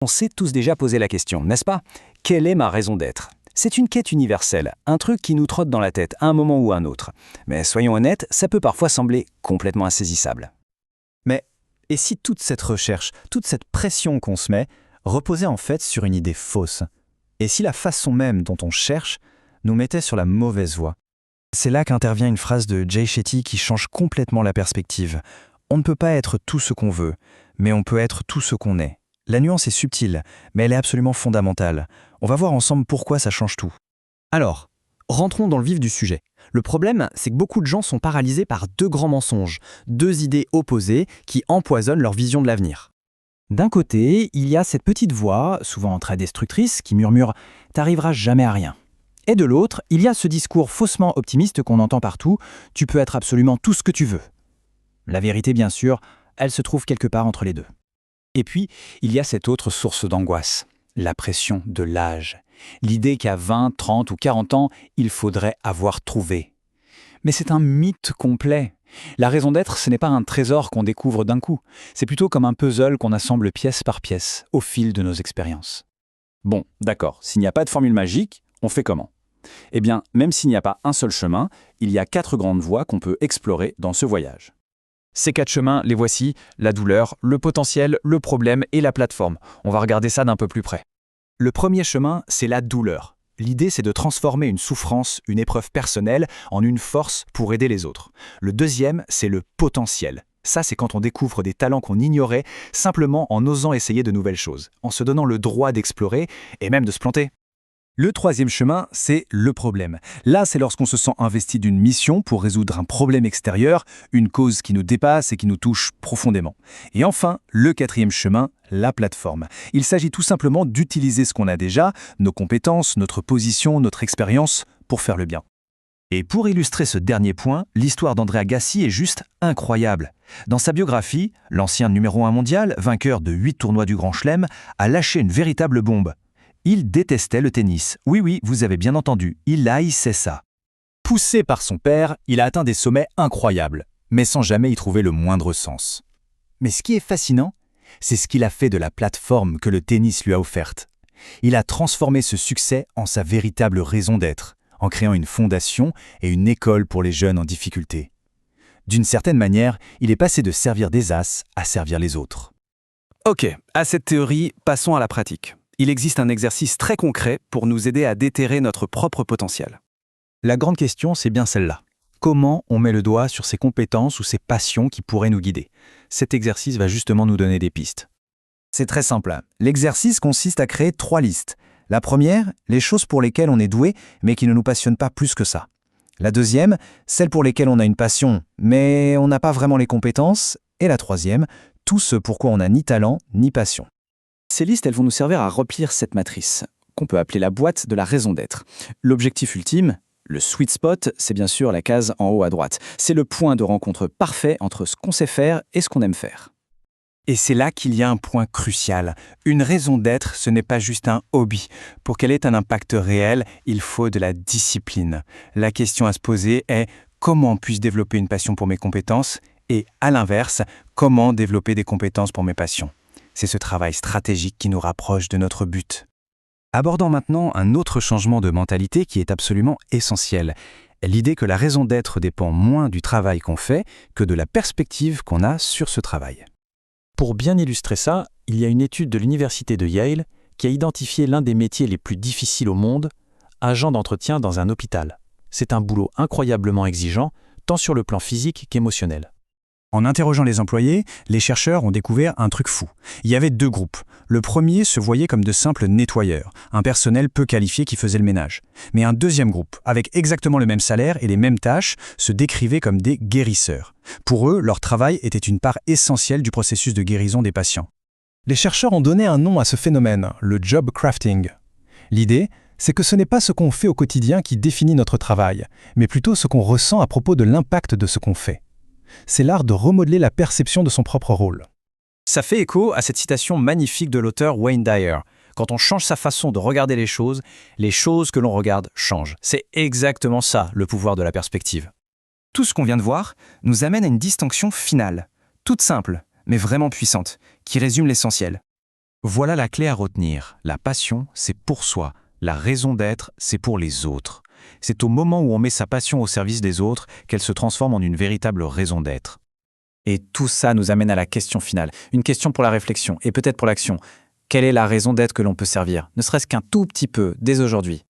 On s'est tous déjà posé la question, n'est-ce pas? Quelle est ma raison d'être? C'est une quête universelle, un truc qui nous trotte dans la tête à un moment ou à un autre. Mais soyons honnêtes, ça peut parfois sembler complètement insaisissable. Mais et si toute cette recherche, toute cette pression qu'on se met, reposait en fait sur une idée fausse? Et si la façon même dont on cherche nous mettait sur la mauvaise voie? C'est là qu'intervient une phrase de Jay Shetty qui change complètement la perspective. On ne peut pas être tout ce qu'on veut, mais on peut être tout ce qu'on est. La nuance est subtile, mais elle est absolument fondamentale. On va voir ensemble pourquoi ça change tout. Alors, rentrons dans le vif du sujet. Le problème, c'est que beaucoup de gens sont paralysés par deux grands mensonges, deux idées opposées qui empoisonnent leur vision de l'avenir. D'un côté, il y a cette petite voix, souvent très destructrice, qui murmure « t'arriveras jamais à rien ». Et de l'autre, il y a ce discours faussement optimiste qu'on entend partout « tu peux être absolument tout ce que tu veux ». La vérité, bien sûr, elle se trouve quelque part entre les deux. Et puis, il y a cette autre source d'angoisse, la pression de l'âge. L'idée qu'à 20, 30 ou 40 ans, il faudrait avoir trouvé. Mais c'est un mythe complet. La raison d'être, ce n'est pas un trésor qu'on découvre d'un coup. C'est plutôt comme un puzzle qu'on assemble pièce par pièce, au fil de nos expériences. Bon, d'accord, s'il n'y a pas de formule magique, on fait comment? Eh bien, même s'il n'y a pas un seul chemin, il y a 4 grandes voies qu'on peut explorer dans ce voyage. Ces 4 chemins, les voici, la douleur, le potentiel, le problème et la plateforme. On va regarder ça d'un peu plus près. Le premier chemin, c'est la douleur. L'idée, c'est de transformer une souffrance, une épreuve personnelle, en une force pour aider les autres. Le deuxième, c'est le potentiel. Ça, c'est quand on découvre des talents qu'on ignorait, simplement en osant essayer de nouvelles choses, en se donnant le droit d'explorer et même de se planter. Le troisième chemin, c'est le problème. Là, c'est lorsqu'on se sent investi d'une mission pour résoudre un problème extérieur, une cause qui nous dépasse et qui nous touche profondément. Et enfin, le quatrième chemin, la plateforme. Il s'agit tout simplement d'utiliser ce qu'on a déjà, nos compétences, notre position, notre expérience, pour faire le bien. Et pour illustrer ce dernier point, l'histoire d'André Agassi est juste incroyable. Dans sa biographie, l'ancien numéro 1 mondial, vainqueur de 8 tournois du Grand Chelem, a lâché une véritable bombe. Il détestait le tennis. Oui, vous avez bien entendu, il haïssait ça. Poussé par son père, il a atteint des sommets incroyables, mais sans jamais y trouver le moindre sens. Mais ce qui est fascinant, c'est ce qu'il a fait de la plateforme que le tennis lui a offerte. Il a transformé ce succès en sa véritable raison d'être, en créant une fondation et une école pour les jeunes en difficulté. D'une certaine manière, il est passé de servir des as à servir les autres. Ok, à cette théorie, passons à la pratique. Il existe un exercice très concret pour nous aider à déterrer notre propre potentiel. La grande question, c'est bien celle-là. Comment on met le doigt sur ces compétences ou ces passions qui pourraient nous guider? Cet exercice va justement nous donner des pistes. C'est très simple. L'exercice consiste à créer 3 listes. La première, les choses pour lesquelles on est doué, mais qui ne nous passionnent pas plus que ça. La deuxième, celles pour lesquelles on a une passion, mais on n'a pas vraiment les compétences. Et la troisième, tout ce pour quoi on n'a ni talent ni passion. Ces listes, elles vont nous servir à remplir cette matrice, qu'on peut appeler la boîte de la raison d'être. L'objectif ultime, le sweet spot, c'est bien sûr la case en haut à droite. C'est le point de rencontre parfait entre ce qu'on sait faire et ce qu'on aime faire. Et c'est là qu'il y a un point crucial. Une raison d'être, ce n'est pas juste un hobby. Pour qu'elle ait un impact réel, il faut de la discipline. La question à se poser est comment puis-je développer une passion pour mes compétences? Et à l'inverse, comment développer des compétences pour mes passions? C'est ce travail stratégique qui nous rapproche de notre but. Abordons maintenant un autre changement de mentalité qui est absolument essentiel. L'idée que la raison d'être dépend moins du travail qu'on fait que de la perspective qu'on a sur ce travail. Pour bien illustrer ça, il y a une étude de l'université de Yale qui a identifié l'un des métiers les plus difficiles au monde, agent d'entretien dans un hôpital. C'est un boulot incroyablement exigeant, tant sur le plan physique qu'émotionnel. En interrogeant les employés, les chercheurs ont découvert un truc fou. Il y avait 2 groupes. Le premier se voyait comme de simples nettoyeurs, un personnel peu qualifié qui faisait le ménage. Mais un deuxième groupe, avec exactement le même salaire et les mêmes tâches, se décrivait comme des guérisseurs. Pour eux, leur travail était une part essentielle du processus de guérison des patients. Les chercheurs ont donné un nom à ce phénomène, le job crafting. L'idée, c'est que ce n'est pas ce qu'on fait au quotidien qui définit notre travail, mais plutôt ce qu'on ressent à propos de l'impact de ce qu'on fait. C'est l'art de remodeler la perception de son propre rôle. Ça fait écho à cette citation magnifique de l'auteur Wayne Dyer. Quand on change sa façon de regarder les choses que l'on regarde changent. C'est exactement ça, le pouvoir de la perspective. Tout ce qu'on vient de voir nous amène à une distinction finale, toute simple, mais vraiment puissante, qui résume l'essentiel. Voilà la clé à retenir. La passion, c'est pour soi. La raison d'être, c'est pour les autres. C'est au moment où on met sa passion au service des autres qu'elle se transforme en une véritable raison d'être. Et tout ça nous amène à la question finale, une question pour la réflexion et peut-être pour l'action. Quelle est la raison d'être que l'on peut servir, ne serait-ce qu'un tout petit peu, dès aujourd'hui?